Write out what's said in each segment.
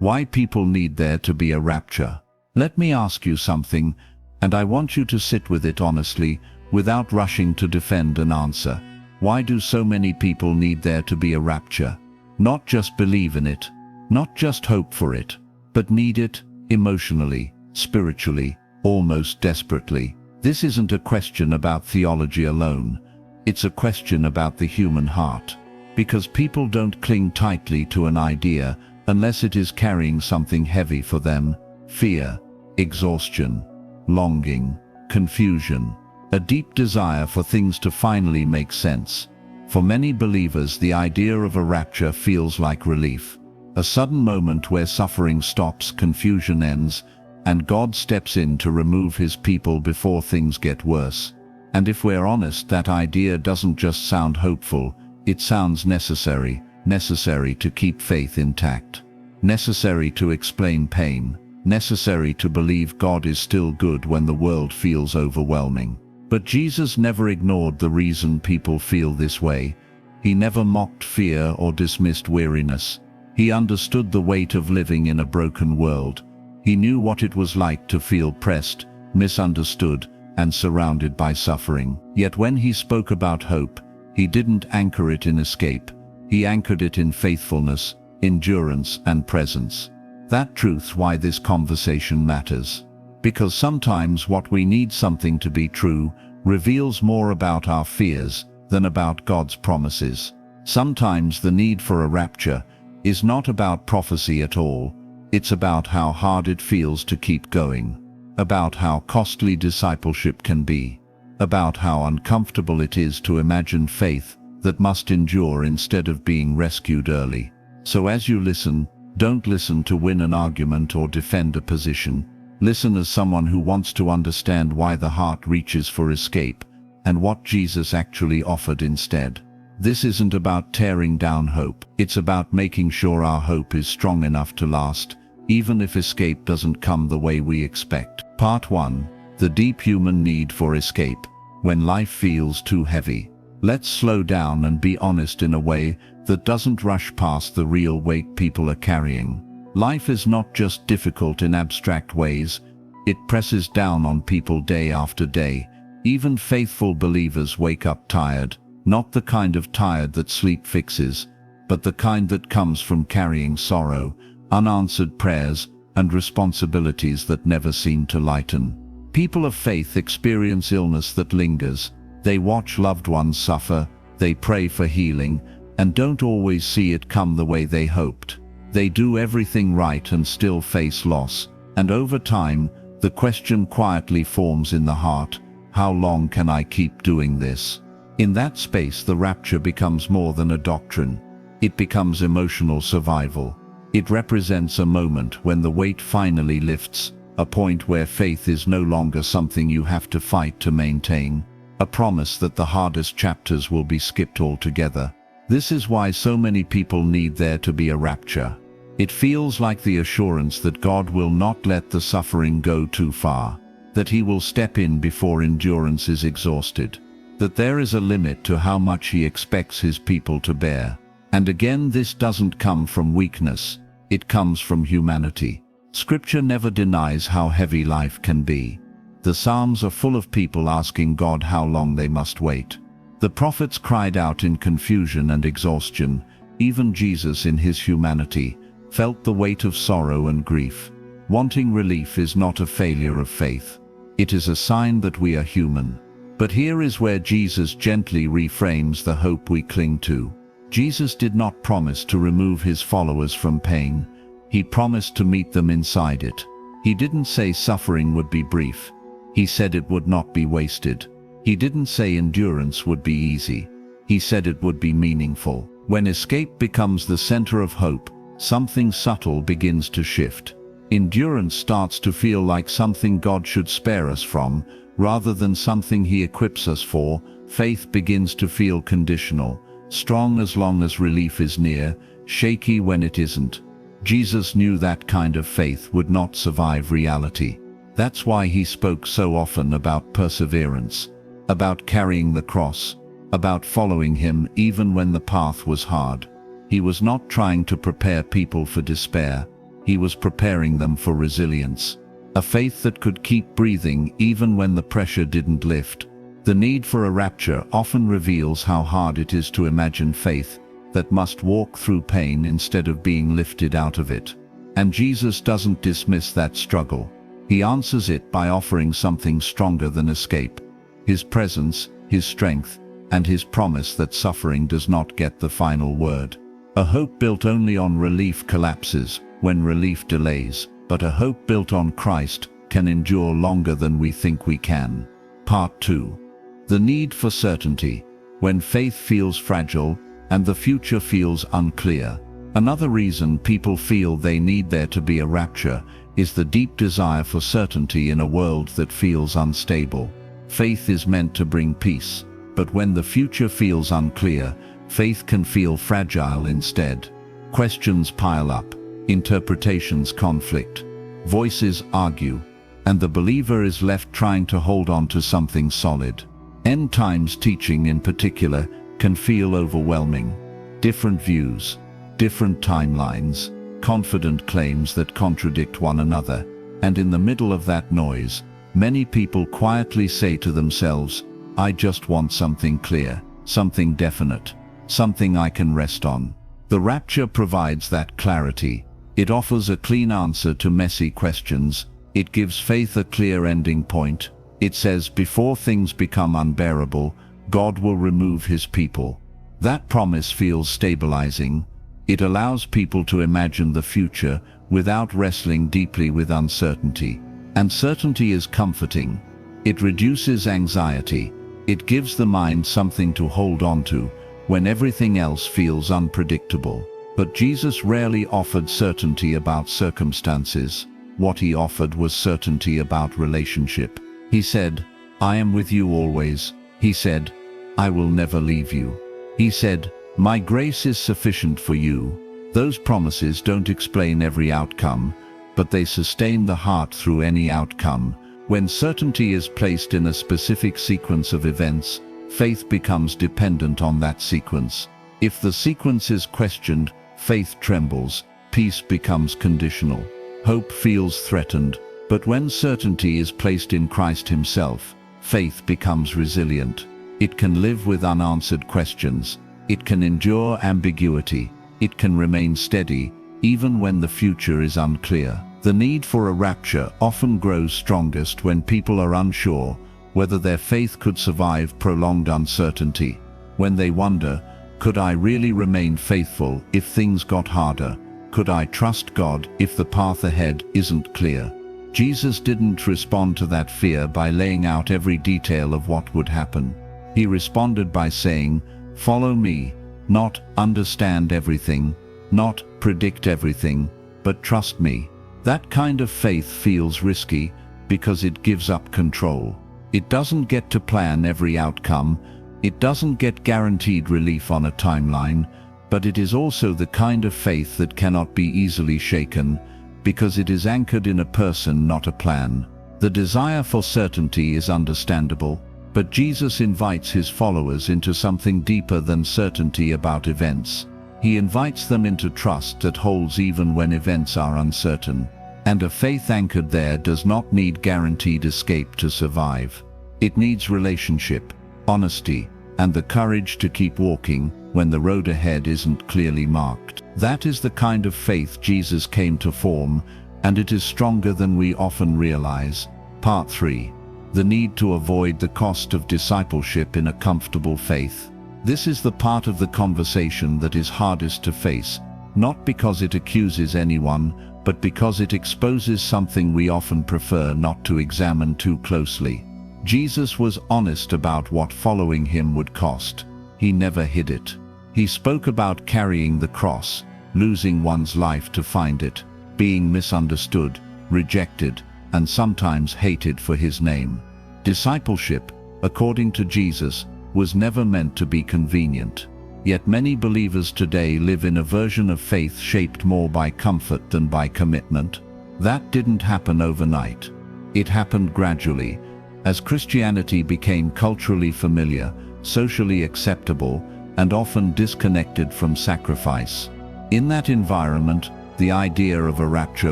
Why people need there to be a rapture. Let me ask you something, and I want you to sit with it honestly, without rushing to defend an answer. Why do so many people need there to be a rapture? Not just believe in it, not just hope for it, but need it emotionally, spiritually, almost desperately. This isn't a question about theology alone. It's a question about the human heart. Because people don't cling tightly to an idea unless it is carrying something heavy for them: fear, exhaustion, longing, confusion, a deep desire for things to finally make sense. For many believers, the idea of a rapture feels like relief. A sudden moment where suffering stops, confusion ends, and God steps in to remove his people before things get worse. And if we're honest, that idea doesn't just sound hopeful, it sounds necessary. Necessary to keep faith intact. Necessary to explain pain. Necessary to believe God is still good when the world feels overwhelming. But Jesus never ignored the reason people feel this way. He never mocked fear or dismissed weariness. He understood the weight of living in a broken world. He knew what it was like to feel pressed, misunderstood, and surrounded by suffering. Yet when he spoke about hope, he didn't anchor it in escape. He anchored it in faithfulness, endurance, and presence. That truth's why this conversation matters. Because sometimes what we need something to be true reveals more about our fears than about God's promises. Sometimes the need for a rapture is not about prophecy at all. It's about how hard it feels to keep going, about how costly discipleship can be, about how uncomfortable it is to imagine faith that must endure instead of being rescued early. So as you listen, don't listen to win an argument or defend a position. Listen as someone who wants to understand why the heart reaches for escape and what Jesus actually offered instead. This isn't about tearing down hope. It's about making sure our hope is strong enough to last, even if escape doesn't come the way we expect. Part 1. The deep human need for escape. When life feels too heavy. Let's slow down and be honest in a way that doesn't rush past the real weight people are carrying. Life is not just difficult in abstract ways. It presses down on people day after day. Even faithful believers wake up tired, not the kind of tired that sleep fixes, but the kind that comes from carrying sorrow, unanswered prayers, and responsibilities that never seem to lighten. People of faith experience illness that lingers. They watch loved ones suffer, they pray for healing, and don't always see it come the way they hoped. They do everything right and still face loss. And over time, the question quietly forms in the heart: how long can I keep doing this? In that space, the rapture becomes more than a doctrine. It becomes emotional survival. It represents a moment when the weight finally lifts, a point where faith is no longer something you have to fight to maintain, a promise that the hardest chapters will be skipped altogether. This is why so many people need there to be a rapture. It feels like the assurance that God will not let the suffering go too far, that He will step in before endurance is exhausted, that there is a limit to how much He expects His people to bear. And again, this doesn't come from weakness, it comes from humanity. Scripture never denies how heavy life can be. The Psalms are full of people asking God how long they must wait. The prophets cried out in confusion and exhaustion. Even Jesus, in His humanity, felt the weight of sorrow and grief. Wanting relief is not a failure of faith. It is a sign that we are human. But here is where Jesus gently reframes the hope we cling to. Jesus did not promise to remove His followers from pain. He promised to meet them inside it. He didn't say suffering would be brief. He said it would not be wasted. He didn't say endurance would be easy. He said it would be meaningful. When escape becomes the center of hope, something subtle begins to shift. Endurance starts to feel like something God should spare us from, rather than something He equips us for. Faith begins to feel conditional, strong as long as relief is near, shaky when it isn't. Jesus knew that kind of faith would not survive reality. That's why He spoke so often about perseverance, about carrying the cross, about following Him even when the path was hard. He was not trying to prepare people for despair. He was preparing them for resilience. A faith that could keep breathing even when the pressure didn't lift. The need for a rapture often reveals how hard it is to imagine faith that must walk through pain instead of being lifted out of it. And Jesus doesn't dismiss that struggle. He answers it by offering something stronger than escape: His presence, His strength, and His promise that suffering does not get the final word. A hope built only on relief collapses when relief delays, but a hope built on Christ can endure longer than we think we can. Part 2. The need for certainty, when faith feels fragile and the future feels unclear. Another reason people feel they need there to be a rapture is the deep desire for certainty in a world that feels unstable. Faith is meant to bring peace, but when the future feels unclear, faith can feel fragile instead. Questions pile up, interpretations conflict, voices argue, and the believer is left trying to hold on to something solid. End times teaching in particular can feel overwhelming. Different views, different timelines, confident claims that contradict one another, and in the middle of that noise, many people quietly say to themselves, "I just want something clear, something definite, something I can rest on." The rapture provides that clarity. It offers a clean answer to messy questions. It gives faith a clear ending point. It says before things become unbearable, God will remove His people. That promise feels stabilizing. It allows people to imagine the future without wrestling deeply with uncertainty. And certainty is comforting. It reduces anxiety. It gives the mind something to hold on to when everything else feels unpredictable. But Jesus rarely offered certainty about circumstances. What He offered was certainty about relationship. He said, "I am with you always." He said, "I will never leave you." He said, "My grace is sufficient for you." Those promises don't explain every outcome, but they sustain the heart through any outcome. When certainty is placed in a specific sequence of events, faith becomes dependent on that sequence. If the sequence is questioned, faith trembles, peace becomes conditional, hope feels threatened. But when certainty is placed in Christ Himself, faith becomes resilient. It can live with unanswered questions. It can endure ambiguity. It can remain steady, even when the future is unclear. The need for a rapture often grows strongest when people are unsure whether their faith could survive prolonged uncertainty. When they wonder, could I really remain faithful if things got harder? Could I trust God if the path ahead isn't clear? Jesus didn't respond to that fear by laying out every detail of what would happen. He responded by saying, "Follow me," not "understand everything," not "predict everything," but "trust me." That kind of faith feels risky because it gives up control. It doesn't get to plan every outcome. It doesn't get guaranteed relief on a timeline, but it is also the kind of faith that cannot be easily shaken because it is anchored in a person, not a plan. The desire for certainty is understandable, but Jesus invites His followers into something deeper than certainty about events. He invites them into trust that holds even when events are uncertain. And a faith anchored there does not need guaranteed escape to survive. It needs relationship, honesty, and the courage to keep walking when the road ahead isn't clearly marked. That is the kind of faith Jesus came to form, and it is stronger than we often realize. Part 3. The need to avoid the cost of discipleship in a comfortable faith. This is the part of the conversation that is hardest to face, not because it accuses anyone, but because it exposes something we often prefer not to examine too closely. Jesus was honest about what following Him would cost. He never hid it. He spoke about carrying the cross, losing one's life to find it, being misunderstood, rejected, and sometimes hated for His name. Discipleship, according to Jesus, was never meant to be convenient. Yet many believers today live in a version of faith shaped more by comfort than by commitment. That didn't happen overnight. It happened gradually, as Christianity became culturally familiar, socially acceptable, and often disconnected from sacrifice. In that environment, the idea of a rapture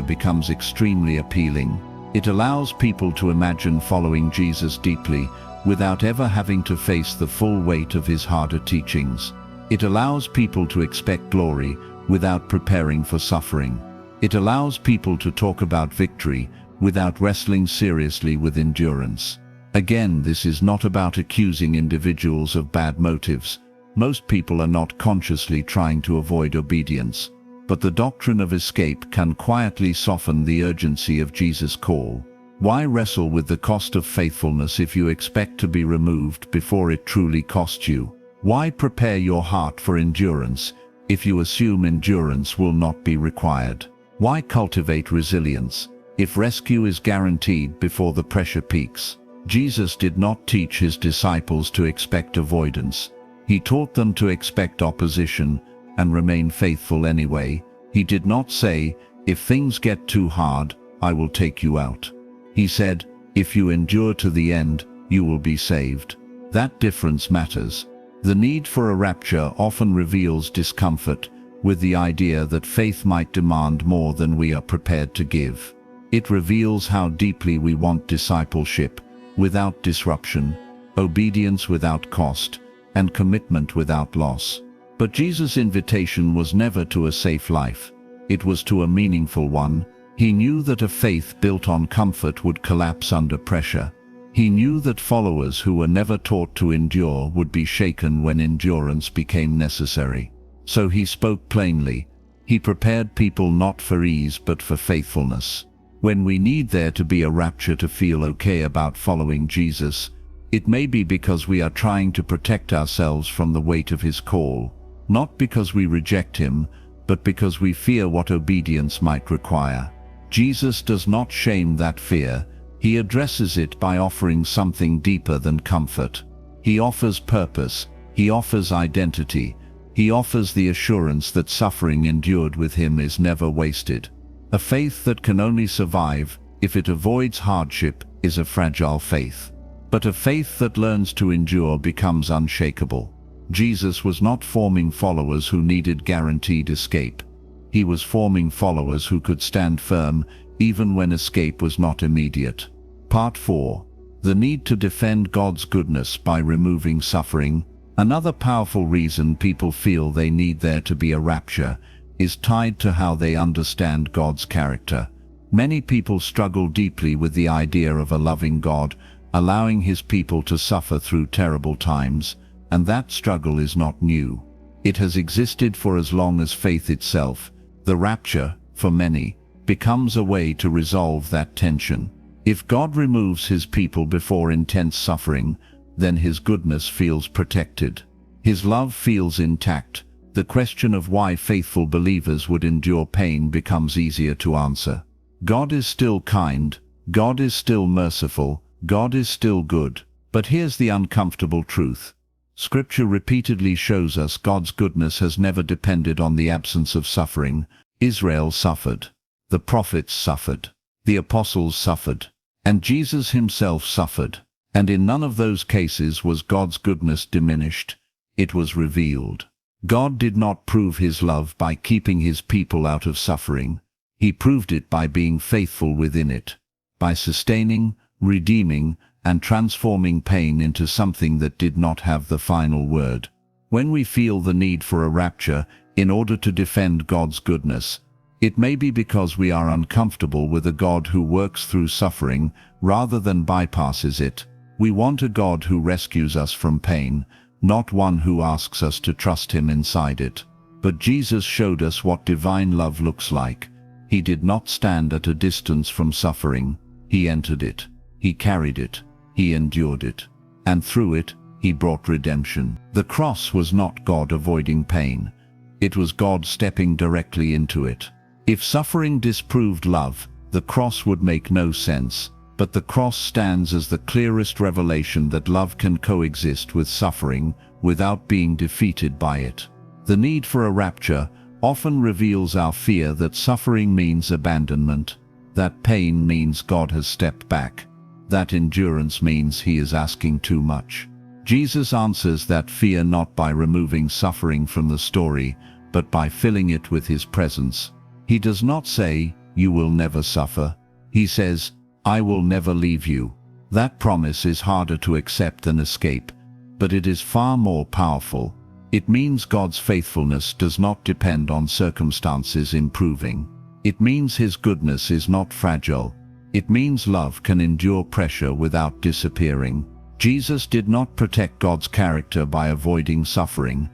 becomes extremely appealing. It allows people to imagine following Jesus deeply without ever having to face the full weight of his harder teachings. It allows people to expect glory without preparing for suffering. It allows people to talk about victory without wrestling seriously with endurance. Again, this is not about accusing individuals of bad motives. Most people are not consciously trying to avoid obedience, but the doctrine of escape can quietly soften the urgency of Jesus' call. Why wrestle with the cost of faithfulness if you expect to be removed before it truly costs you? Why prepare your heart for endurance if you assume endurance will not be required? Why cultivate resilience if rescue is guaranteed before the pressure peaks? Jesus did not teach his disciples to expect avoidance. He taught them to expect opposition and remain faithful anyway. He did not say, "If things get too hard, I will take you out." He said, "If you endure to the end, you will be saved." That difference matters. The need for a rapture often reveals discomfort with the idea that faith might demand more than we are prepared to give. It reveals how deeply we want discipleship without disruption, obedience without cost, and commitment without loss. But Jesus' invitation was never to a safe life. It was to a meaningful one. He knew that a faith built on comfort would collapse under pressure. He knew that followers who were never taught to endure would be shaken when endurance became necessary. So he spoke plainly. He prepared people not for ease but for faithfulness. When we need there to be a rapture to feel okay about following Jesus, it may be because we are trying to protect ourselves from the weight of his call, not because we reject him, but because we fear what obedience might require. Jesus does not shame that fear. He addresses it by offering something deeper than comfort. He offers purpose. He offers identity. He offers the assurance that suffering endured with him is never wasted. A faith that can only survive if it avoids hardship is a fragile faith. But a faith that learns to endure becomes unshakable. Jesus was not forming followers who needed guaranteed escape. He was forming followers who could stand firm even when escape was not immediate. Part 4. The need to defend God's goodness by removing suffering. Another powerful reason people feel they need there to be a rapture is tied to how they understand God's character. Many people struggle deeply with the idea of a loving God allowing his people to suffer through terrible times, and that struggle is not new. It has existed for as long as faith itself. The rapture, for many, becomes a way to resolve that tension. If God removes his people before intense suffering, then his goodness feels protected. His love feels intact. The question of why faithful believers would endure pain becomes easier to answer. God is still kind. God is still merciful. God is still good. But here's the uncomfortable truth. Scripture repeatedly shows us God's goodness has never depended on the absence of suffering. Israel suffered. The prophets suffered. The apostles suffered. And Jesus himself suffered. And in none of those cases was God's goodness diminished. It was revealed. God did not prove his love by keeping his people out of suffering. He proved it by being faithful within it, by sustaining, redeeming, and transforming pain into something that did not have the final word. When we feel the need for a rapture in order to defend God's goodness, it may be because we are uncomfortable with a God who works through suffering rather than bypasses it. We want a God who rescues us from pain, not one who asks us to trust him inside it. But Jesus showed us what divine love looks like. He did not stand at a distance from suffering. He entered it. He carried it. He endured it. And through it, he brought redemption. The cross was not God avoiding pain. It was God stepping directly into it. If suffering disproved love, the cross would make no sense. But the cross stands as the clearest revelation that love can coexist with suffering without being defeated by it. The need for a rapture often reveals our fear that suffering means abandonment, that pain means God has stepped back, that endurance means he is asking too much. Jesus answers that fear not by removing suffering from the story, but by filling it with his presence. He does not say, "You will never suffer." He says, "I will never leave you." That promise is harder to accept than escape, but it is far more powerful. It means God's faithfulness does not depend on circumstances improving. It means His goodness is not fragile. It means love can endure pressure without disappearing. Jesus did not protect God's character by avoiding suffering.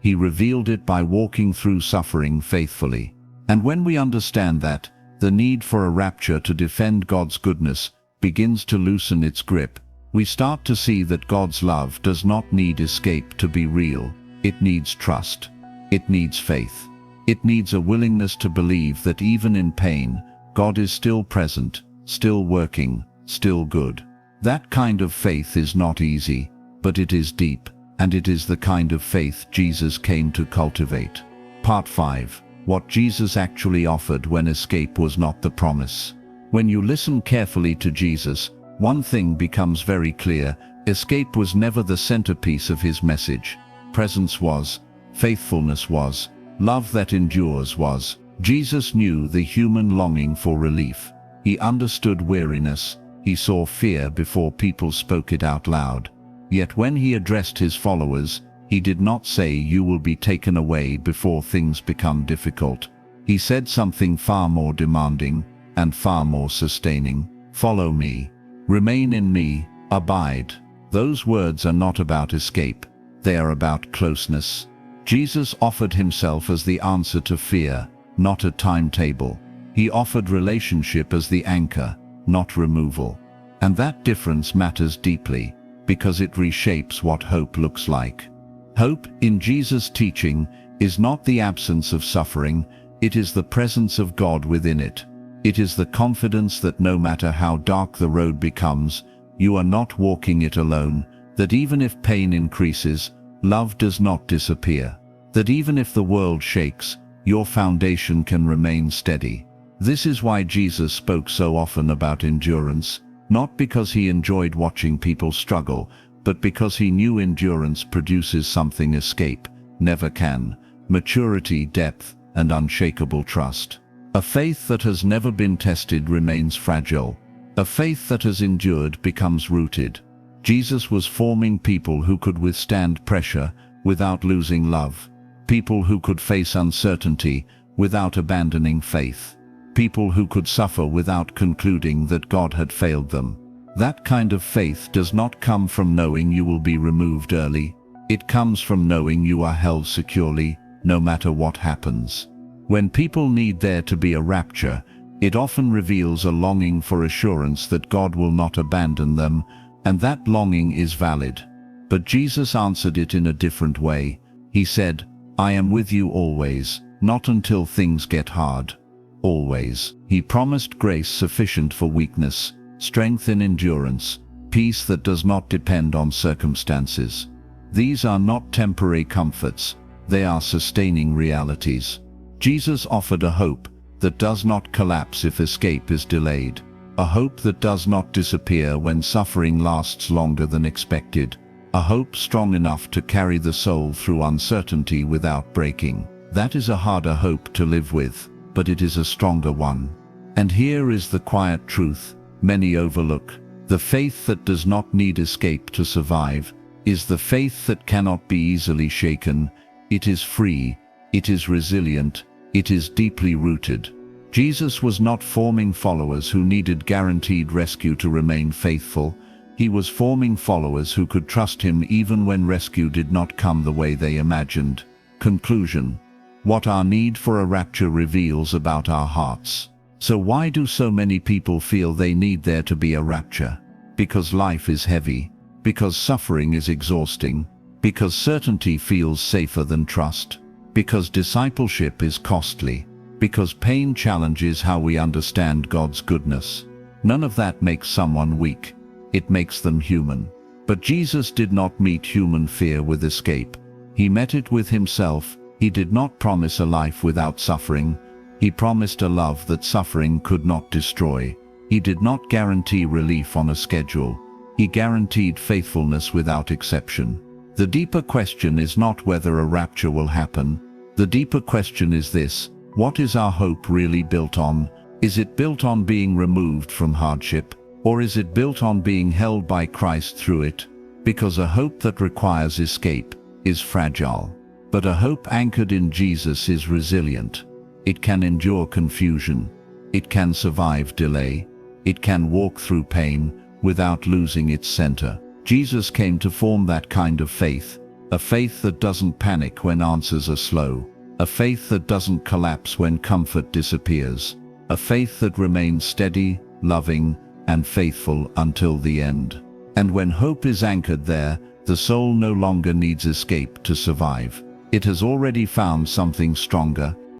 He revealed it by walking through suffering faithfully. And when we understand that, the need for a rapture to defend God's goodness begins to loosen its grip. We start to see that God's love does not need escape to be real. It needs trust. It needs faith. It needs a willingness to believe that even in pain, God is still present, still working, still good. That kind of faith is not easy, but it is deep, and it is the kind of faith Jesus came to cultivate. Part 5. What Jesus actually offered when escape was not the promise. When you listen carefully to Jesus, one thing becomes very clear: escape was never the centerpiece of His message. Presence was, faithfulness was, love that endures was. Jesus knew the human longing for relief. He understood weariness. He saw fear before people spoke it out loud. Yet when He addressed His followers, He did not say, "You will be taken away before things become difficult." He said something far more demanding and far more sustaining. "Follow me. Remain in me. Abide." Those words are not about escape. They are about closeness. Jesus offered Himself as the answer to fear, not a timetable. He offered relationship as the anchor, not removal. And that difference matters deeply, because it reshapes what hope looks like. Hope, in Jesus' teaching, is not the absence of suffering, it is the presence of God within it. It is the confidence that no matter how dark the road becomes, you are not walking it alone, that even if pain increases, love does not disappear, that even if the world shakes, your foundation can remain steady. This is why Jesus spoke so often about endurance, not because He enjoyed watching people struggle, but because He knew endurance produces something escape never can: maturity, depth, and unshakable trust. A faith that has never been tested remains fragile. A faith that has endured becomes rooted. Jesus was forming people who could withstand pressure without losing love, people who could face uncertainty without abandoning faith, people who could suffer without concluding that God had failed them. That kind of faith does not come from knowing you will be removed early. It comes from knowing you are held securely, no matter what happens. When people need there to be a rapture, it often reveals a longing for assurance that God will not abandon them, and that longing is valid. But Jesus answered it in a different way. He said, "I am with you always, not until things get hard." Always. He promised grace sufficient for weakness, strength in endurance, peace that does not depend on circumstances. These are not temporary comforts, they are sustaining realities. Jesus offered a hope that does not collapse if escape is delayed, a hope that does not disappear when suffering lasts longer than expected, a hope strong enough to carry the soul through uncertainty without breaking. That is a harder hope to live with, but it is a stronger one. And here is the quiet truth many overlook. The faith that does not need escape to survive is the faith that cannot be easily shaken. It is free, it is resilient, it is deeply rooted. Jesus was not forming followers who needed guaranteed rescue to remain faithful. He was forming followers who could trust Him even when rescue did not come the way they imagined. Conclusion: what our need for a rapture reveals about our hearts. So why do so many people feel they need there to be a rapture? Because life is heavy, because suffering is exhausting, because certainty feels safer than trust, because discipleship is costly, because pain challenges how we understand God's goodness. None of that makes someone weak. It makes them human. But Jesus did not meet human fear with escape. He met it with Himself. He did not promise a life without suffering. He promised a love that suffering could not destroy. He did not guarantee relief on a schedule. He guaranteed faithfulness without exception. The deeper question is not whether a rapture will happen. The deeper question is this: What is our hope really built on? Is it built on being removed from hardship, or is it built on being held by Christ through it? Because a hope that requires escape is fragile, but a hope anchored in Jesus is resilient. It can endure confusion. It can survive delay. It can walk through pain without losing its center. Jesus came to form that kind of faith, a faith that doesn't panic when answers are slow, a faith that doesn't collapse when comfort disappears, a faith that remains steady, loving, and faithful until the end. And when hope is anchored there, the soul no longer needs escape to survive. It has already found something stronger,